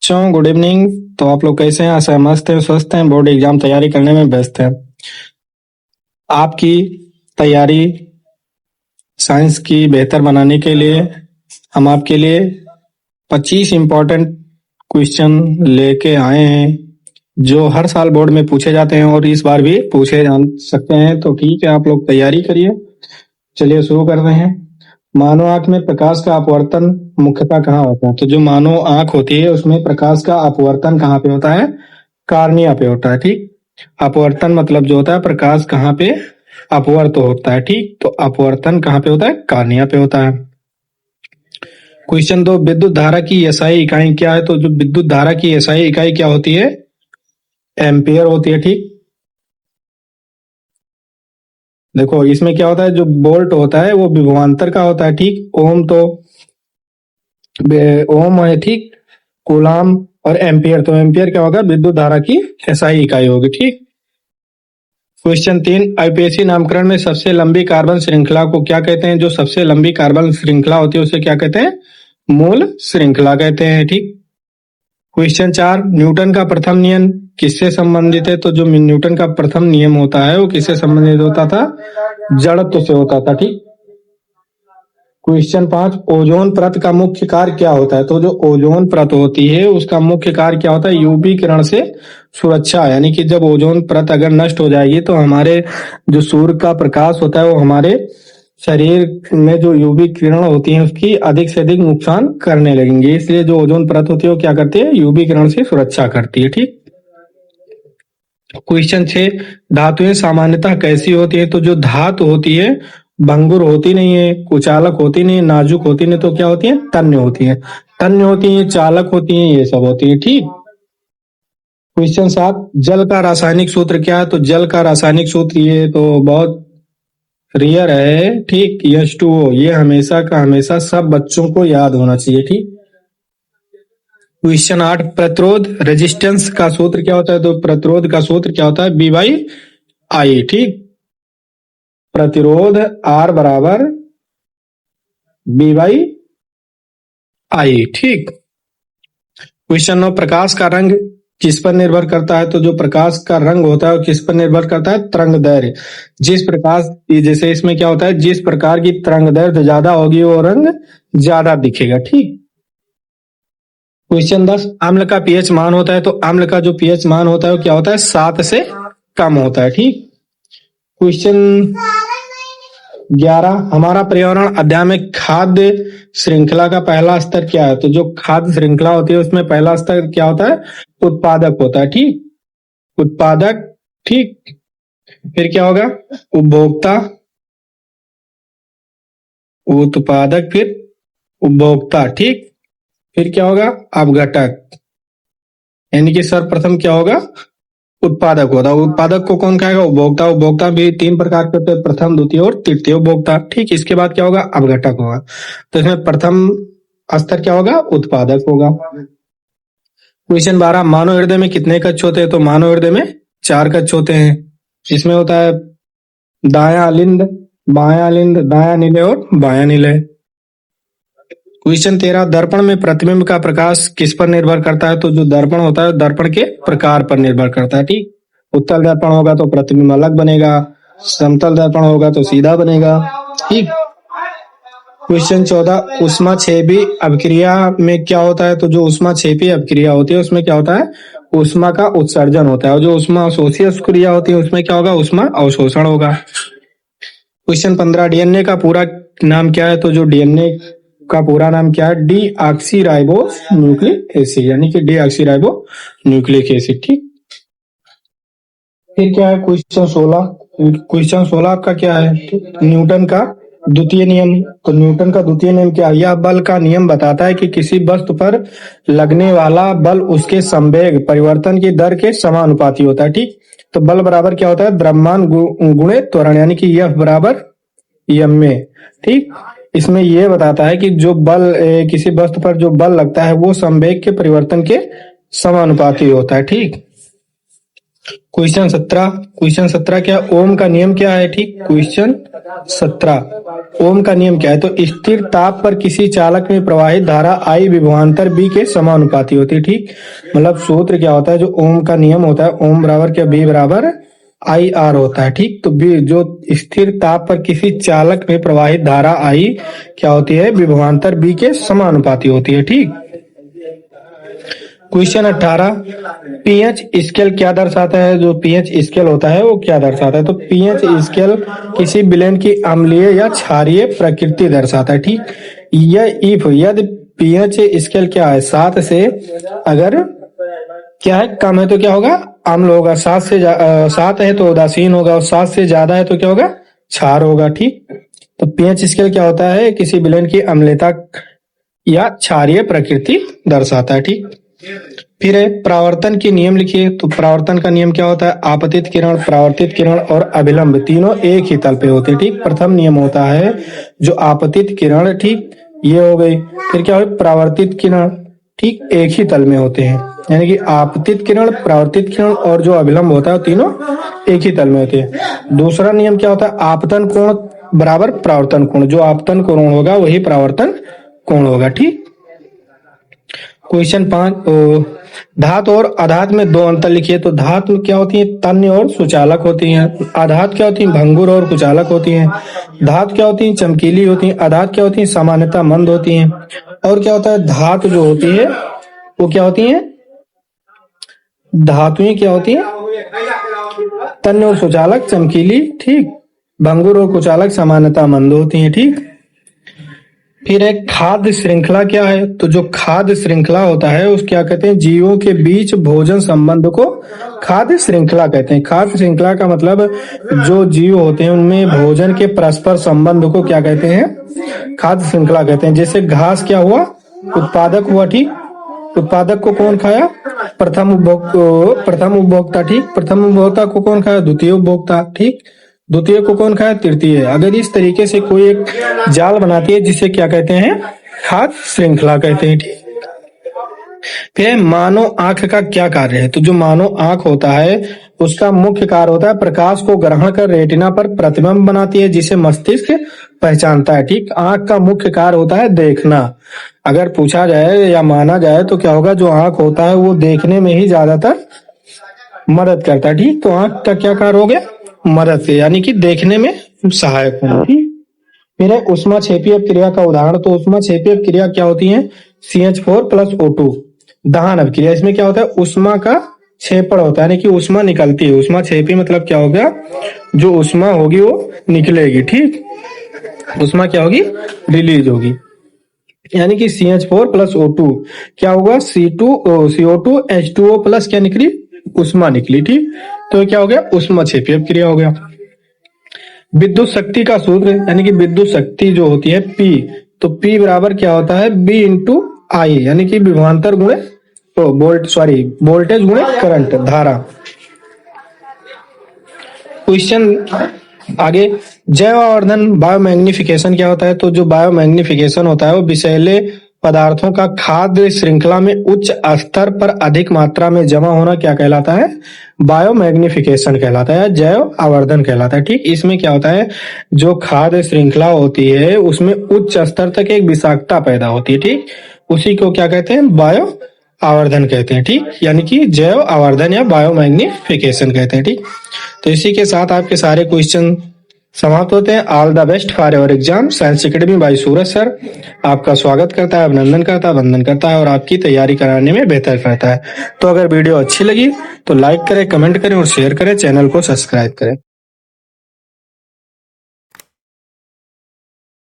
बच्चों good evening. तो आप लोग कैसे हैं? आशा है मस्त हैं, स्वस्थ हैं, बोर्ड एग्जाम तैयारी करने में व्यस्त हैं। आपकी तैयारी साइंस की बेहतर बनाने के लिए हम आपके लिए 25 इम्पोर्टेंट क्वेश्चन लेके आए हैं जो हर साल बोर्ड में पूछे जाते हैं और इस बार भी पूछे जा सकते हैं। तो ठीक है, आप लोग तैयारी करिए। चलिए शुरू करते हैं। मानव आंख में प्रकाश का अपवर्तन मुख्यतः कहाँ होता है? तो जो मानव आंख होती है उसमें प्रकाश का अपवर्तन कहाँ पे होता है? कार्निया पे होता है। ठीक, अपवर्तन मतलब जो होता है प्रकाश कहाँ पे अपवर्त होता है। ठीक, तो अपवर्तन कहाँ पे होता है? कार्निया पे होता है। क्वेश्चन 2, विद्युत धारा की एसआई इकाई क्या है? तो जो विद्युत धारा की एसआई इकाई क्या होती है? एम्पियर होती है। ठीक, देखो इसमें क्या होता है, जो वोल्ट होता है वो विभवांतर का होता है। ठीक, ओम तो ओम है। ठीक, कूलाम और एम्पियर, तो एम्पियर क्या होगा? विद्युत धारा की एसआई इकाई होगी। ठीक, क्वेश्चन 3, आईपीएसी नामकरण में सबसे लंबी कार्बन श्रृंखला को क्या कहते हैं? जो सबसे लंबी कार्बन श्रृंखला होती है उसे क्या कहते हैं? मूल श्रृंखला कहते हैं। ठीक, क्वेश्चन 4, न्यूटन का प्रथम नियम किससे संबंधित है? तो जो न्यूटन का प्रथम नियम होता है वो किससे संबंधित होता था? जड़त्व से होता था। ठीक, क्वेश्चन 5, ओजोन परत का मुख्य कार्य क्या होता है? तो जो ओजोन परत होती है उसका मुख्य कार्य क्या होता है? यूवी किरण से सुरक्षा, यानी कि जब ओजोन परत अगर नष्ट हो जाएगी तो हमारे जो सूर्य का प्रकाश होता है वो हमारे शरीर में जो यूवी किरण होती है उसकी अधिक से अधिक नुकसान करने लगेंगे, इसलिए जो ओजोन परत होती है वो क्या करती है? यूवी किरण से सुरक्षा करती है। ठीक, क्वेश्चन 6, धातुएं सामान्यतः कैसी होती है? तो जो धातु होती है भंगुर होती नहीं है, कुचालक होती नहीं, नाजुक होती नहीं, तो क्या होती है? तन्य होती है। तन्य होती है, चालक होती है, ये सब होती है। ठीक, क्वेश्चन 7, जल का रासायनिक सूत्र क्या है? तो जल का रासायनिक सूत्र ये तो बहुत रेयर है। ठीक, H2O, ये हमेशा का हमेशा सब बच्चों को याद होना चाहिए। ठीक, क्वेश्चन 8, प्रतिरोध रेजिस्टेंस का सूत्र क्या होता है? तो प्रतिरोध का सूत्र क्या होता है? B by I. ठीक, प्रतिरोध R बराबर बी बाई आई। ठीक, क्वेश्चन 9, प्रकाश का रंग किस पर निर्भर करता है? तो जो प्रकाश का रंग होता है वो किस पर निर्भर करता है? तरंग दैर्घ्य। जिस प्रकाश, जैसे इसमें क्या होता है, जिस प्रकार की तरंग दैर्घ्य ज्यादा होगी वो रंग ज्यादा दिखेगा। ठीक, क्वेश्चन 10, अम्ल का पीएच मान होता है? तो अम्ल का जो पीएच मान होता है वो क्या होता है? 7 से कम होता है। ठीक, क्वेश्चन 11, हमारा पर्यावरण अध्याय में खाद्य श्रृंखला का पहला स्तर क्या है? तो जो खाद्य श्रृंखला होती है उसमें पहला स्तर क्या होता है? उत्पादक होता है। ठीक, उत्पादक। ठीक, फिर क्या होगा? उपभोक्ता, उत्पादक, फिर उपभोक्ता। ठीक, फिर क्या होगा? अपघटक, यानी कि सर्वप्रथम क्या होगा? उत्पादक होता है। उत्पादक को कौन खाएगा? उपभोक्ता। उपभोक्ता भी 3 प्रकार के होते हैं, प्रथम, द्वितीय और तृतीय उपभोक्ता। ठीक, इसके बाद क्या होगा? अपघटक होगा। तो इसमें प्रथम स्तर क्या होगा? उत्पादक होगा। क्वेश्चन 12, मानव हृदय में कितने कक्ष होते हैं? तो मानव हृदय में 4 कक्ष होते हैं। इसमें होता है दायां अलिंद, बायां अलिंद, दायां निलय और बायां निलय। क्वेश्चन 13, दर्पण में प्रतिबिंब का प्रकाश किस पर निर्भर करता है? तो जो दर्पण होता है दर्पण के प्रकार पर निर्भर करता है। ठीक, उत्तल दर्पण होगा तो प्रतिबिंब अलग बनेगा, समतल दर्पण होगा तो सीधा बनेगा। ठीक, क्वेश्चन 14, ऊष्माक्षेपी अभिक्रिया में क्या होता है? तो जो ऊष्माक्षेपी अभिक्रिया होती है उसमें क्या होता है? ऊष्मा का उत्सर्जन होता है। और जो ऊष्मा अवशोषी क्रिया होती है उसमें क्या होगा? ऊष्मा अवशोषण होगा। क्वेश्चन 15, डीएनए का पूरा नाम क्या है? तो जो डीएनए का पूरा नाम क्या है? डीऑक्सीराइबो न्यूक्लिक एसिड, यानी कि डीऑक्सीराइबो न्यूक्लिक एसिड। ठीक, फिर क्या है? क्वेश्चन 16, क्वेश्चन 16 आपका क्या है? न्यूटन का द्वितीय नियम। तो न्यूटन का द्वितीय नियम क्या है? यह बल का नियम बताता है कि किसी वस्तु पर लगने वाला बल उसके संवेग परिवर्तन की दर के समानुपाती होता है। ठीक, तो बल बराबर क्या होता है? द्रव्यमान गुणे त्वरण, यानी कि F बराबर m में। ठीक, इसमें यह बताता है कि जो बल किसी वस्तु पर जो बल लगता है वो संवेग के परिवर्तन के समानुपाती होता है। ठीक, क्वेश्चन 17 क्या, ओम का नियम क्या है? ठीक, क्वेश्चन 17 ओम का नियम क्या है? तो स्थिर ताप पर किसी चालक में प्रवाहित धारा I विभवांतर B के समानुपाती होती है। ठीक, मतलब सूत्र क्या होता है, जो ओम का नियम होता है, ओम बराबर क्या, B बराबर IR होता है। ठीक, तो B जो स्थिर ताप पर किसी चालक में प्रवाहित धारा I क्या होती है, विभवांतर B के समानुपाती होती है। ठीक, क्वेश्चन 18 पीएच स्केल क्या दर्शाता है? जो पीएच स्केल होता है वो क्या दर्शाता है? तो पीएच स्केल किसी विलेन की अम्लीय या क्षारीय प्रकृति दर्शाता है। ठीक, यदि पीएच स्केल क्या है, 7 से अगर क्या है, कम है तो क्या होगा, अम्ल होगा। 7 है तो उदासीन होगा, और 7 से ज्यादा है तो क्या होगा, क्षार होगा। ठीक, तो पीएच स्केल क्या होता है, किसी विलेन की अम्लता या क्षारीय प्रकृति दर्शाता है। ठीक, फिर है परावर्तन के नियम लिखिए। तो परावर्तन का नियम क्या होता है, आपतित किरण, परावर्तित किरण और अभिलंब तीनों एक ही तल पे होते हैं। ठीक, प्रथम नियम होता है जो आपतित किरण, ठीक, ये हो गई। फिर क्या हो, परावर्तित किरण, ठीक, एक ही तल में होते हैं, यानी कि आपतित किरण, परावर्तित किरण और जो अभिलंब होता है तीनों एक ही तल में होते हैं। दूसरा नियम क्या होता है, आपतन कोण बराबर परावर्तन कोण, जो आपतन कोण होगा वही परावर्तन कोण होगा। ठीक, क्वेश्चन 5 धातु और अधातु में दो अंतर लिखिए। तो धातु में क्या होती है, तन्य और सुचालक होती हैं। अधातु क्या होती है, भंगुर और कुचालक होती हैं। धातु क्या होती है, चमकीली होती हैं। अधातु क्या होती है, सामान्यतः मंद होती हैं। और क्या होता है, धातु जो होती है वो क्या होती है, धातुएं क्या होती है, तन्य और सुचालक चमकीली, ठीक, भंगुर और कुचालक सामान्यतः मंद होती हैं। ठीक, फिर एक खाद्य श्रृंखला क्या है? तो जो खाद्य श्रृंखला होता है उस क्या कहते हैं, जीवों के बीच भोजन संबंध को खाद्य श्रृंखला कहते हैं। खाद्य श्रृंखला का मतलब जो जीव होते हैं उनमें भोजन के परस्पर संबंध को क्या कहते हैं, खाद्य श्रृंखला कहते हैं। जैसे घास क्या हुआ, उत्पादक हुआ। ठीक, उत्पादक को कौन खाया, प्रथम उपभोक्ता। ठीक, प्रथम उपभोक्ता को कौन खाया, द्वितीय उपभोक्ता। ठीक, द्वितीय को कौन खाया, तृतीय। अगर इस तरीके से कोई एक जाल बनाती है जिसे क्या कहते हैं, खाद्य श्रृंखला कहते हैं। ठीक, फिर मानव आंख का क्या कार्य है? तो जो मानव आंख होता है उसका मुख्य कार्य होता है प्रकाश को ग्रहण कर रेटिना पर प्रतिबिंब बनाती है जिसे मस्तिष्क पहचानता है। ठीक, आंख का मुख्य कार्य होता है देखना। अगर पूछा जाए या माना जाए तो क्या होगा, जो आंख होता है वो देखने में ही ज्यादातर मदद करता है। ठीक, तो आंख का क्या कार्य हो गया, मदद से, यानी कि देखने में सहायक होना। फिर है ऊष्माक्षेपीय अपक्रिया का उदाहरण। तो ऊष्माक्षेपीय अपक्रिया क्या होती है, CH4 + O2 दहन अपक्रिया। इसमें क्या होता है, ऊष्मा का क्षेपण होता है, यानी कि ऊष्मा निकलती है। ऊष्माक्षेपी मतलब क्या हो गया, जो ऊष्मा होगी वो निकलेगी। ठीक, ऊष्मा क्या होगी, रिलीज होगी, यानी कि CH4 + O2 क्या होगा, CO2 H2O+ क्या निकली, ऊष्मा निकली। ठीक, तो क्या हो गया, ऊष्माक्षेपीय अपक्रिया हो गया। विद्युत शक्ति का सूत्र, यानी कि विद्युत शक्ति जो होती है P, तो P बराबर क्या होता है, B × I, यानी कि विभवांतर गुणे वोल्टेज गुणे करंट, धारा। क्वेश्चन आगे, जैव आवर्धन बायोमैग्निफिकेशन क्या होता है? तो जो बायोमैग्निफिकेशन होता है वो विषैले पदार्थों का खाद्य श्रृंखला में उच्च स्तर पर अधिक मात्रा में जमा होना क्या कहलाता है, बायोमैग्निफिकेशन कहलाता है, जैव आवर्धन कहलाता है। ठीक, इसमें क्या होता है, जो खाद्य श्रृंखला होती है उसमें उच्च स्तर तक एक विषाक्तता पैदा होती है। ठीक, उसी को क्या कहते हैं, बायो आवर्धन कहते हैं। ठीक, यानी कि जैव आवर्धन या बायोमैग्निफिकेशन कहते हैं। ठीक, तो इसी के साथ आपके सारे क्वेश्चन समाप्त होते हैं। All the best for your exam. Science academy by Suraj sir आपका स्वागत करता है, अभिनंदन करता है, वंदन करता है और आपकी तैयारी कराने में बेहतर करता है। तो अगर वीडियो अच्छी लगी तो लाइक करें, कमेंट करें और शेयर करें, चैनल को सब्सक्राइब करें।